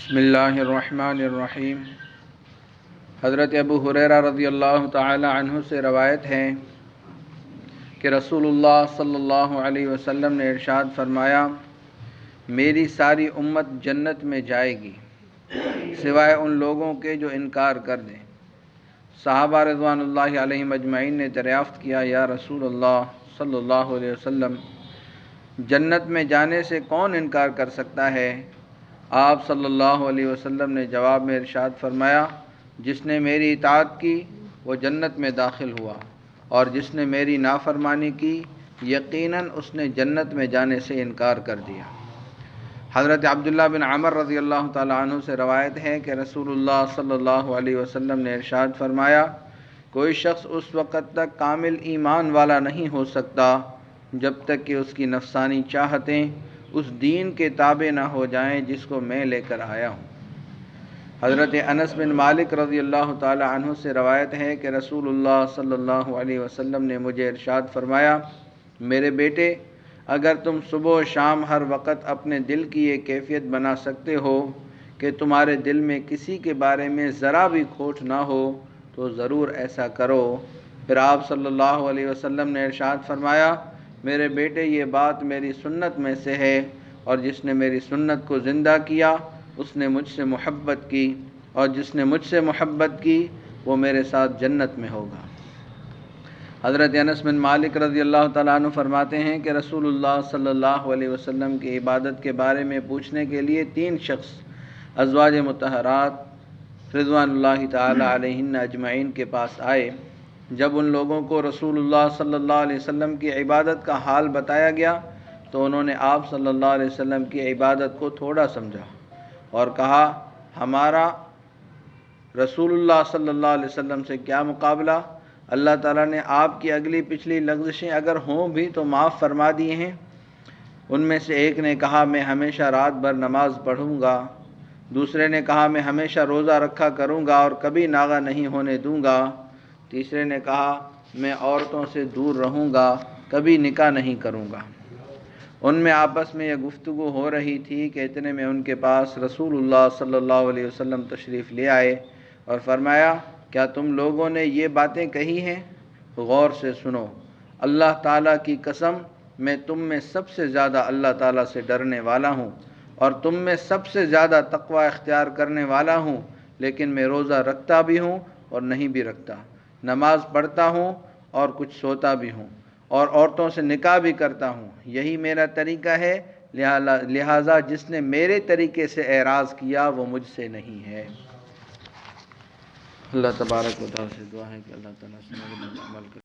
بسم اللہ الرحمن الرحیم۔ حضرت ابو ہریرہ رضی اللہ تعالی عنہ سے روایت ہے کہ رسول اللہ صلی اللہ علیہ وسلم نے ارشاد فرمایا، میری ساری امت جنت میں جائے گی سوائے ان لوگوں کے جو انکار کر دیں۔ صحابہ رضوان اللہ علیہم اجمعین نے دریافت کیا، یا رسول اللہ صلی اللہ علیہ وسلم، جنت میں جانے سے کون انکار کر سکتا ہے؟ آپ صلی اللہ علیہ وسلم نے جواب میں ارشاد فرمایا، جس نے میری اطاعت کی وہ جنت میں داخل ہوا، اور جس نے میری نافرمانی کی یقیناً اس نے جنت میں جانے سے انکار کر دیا۔ حضرت عبداللہ بن عمر رضی اللہ تعالیٰ عنہ سے روایت ہے کہ رسول اللہ صلی اللہ علیہ وسلم نے ارشاد فرمایا، کوئی شخص اس وقت تک کامل ایمان والا نہیں ہو سکتا جب تک کہ اس کی نفسانی چاہتیں اس دین کے تابع نہ ہو جائیں جس کو میں لے کر آیا ہوں۔ حضرت انس بن مالک رضی اللہ تعالی عنہ سے روایت ہے کہ رسول اللہ صلی اللہ علیہ وسلم نے مجھے ارشاد فرمایا، میرے بیٹے، اگر تم صبح و شام ہر وقت اپنے دل کی یہ کیفیت بنا سکتے ہو کہ تمہارے دل میں کسی کے بارے میں ذرا بھی کھوٹ نہ ہو تو ضرور ایسا کرو۔ پھر آپ صلی اللہ علیہ وسلم نے ارشاد فرمایا، میرے بیٹے، یہ بات میری سنت میں سے ہے، اور جس نے میری سنت کو زندہ کیا اس نے مجھ سے محبت کی، اور جس نے مجھ سے محبت کی وہ میرے ساتھ جنت میں ہوگا۔ حضرت انس بن مالک رضی اللہ تعالیٰ عنہ فرماتے ہیں کہ رسول اللہ صلی اللہ علیہ وسلم کی عبادت کے بارے میں پوچھنے کے لیے 3 شخص ازواج مطہرات رضوان اللہ تعالیٰ علیہن اجمعین کے پاس آئے۔ جب ان لوگوں کو رسول اللہ صلی اللہ علیہ وسلم کی عبادت کا حال بتایا گیا تو انہوں نے آپ صلی اللہ علیہ وسلم کی عبادت کو تھوڑا سمجھا اور کہا، ہمارا رسول اللہ صلی اللہ علیہ وسلم سے کیا مقابلہ؟ اللہ تعالیٰ نے آپ کی اگلی پچھلی لغزشیں اگر ہوں بھی تو معاف فرما دی ہیں۔ ان میں سے ایک نے کہا، میں ہمیشہ رات بھر نماز پڑھوں گا۔ دوسرے نے کہا، میں ہمیشہ روزہ رکھا کروں گا اور کبھی ناغہ نہیں ہونے دوں گا۔ تیسرے نے کہا، میں عورتوں سے دور رہوں گا، کبھی نکاح نہیں کروں گا۔ ان میں آپس میں یہ گفتگو ہو رہی تھی کہ اتنے میں ان کے پاس رسول اللہ صلی اللہ علیہ وسلم تشریف لے آئے اور فرمایا، کیا تم لوگوں نے یہ باتیں کہی ہیں؟ غور سے سنو، اللہ تعالیٰ کی قسم، میں تم میں سب سے زیادہ اللہ تعالیٰ سے ڈرنے والا ہوں اور تم میں سب سے زیادہ تقوی اختیار کرنے والا ہوں، لیکن میں روزہ رکھتا بھی ہوں اور نہیں بھی رکھتا، نماز پڑھتا ہوں اور کچھ سوتا بھی ہوں، اور عورتوں سے نکاح بھی کرتا ہوں۔ یہی میرا طریقہ ہے، لہٰذا جس نے میرے طریقے سے اعراض کیا وہ مجھ سے نہیں ہے۔ اللہ تبارک و تعالیٰ سے دعا ہے کہ اللہ تعالیٰ سے عمل کرے۔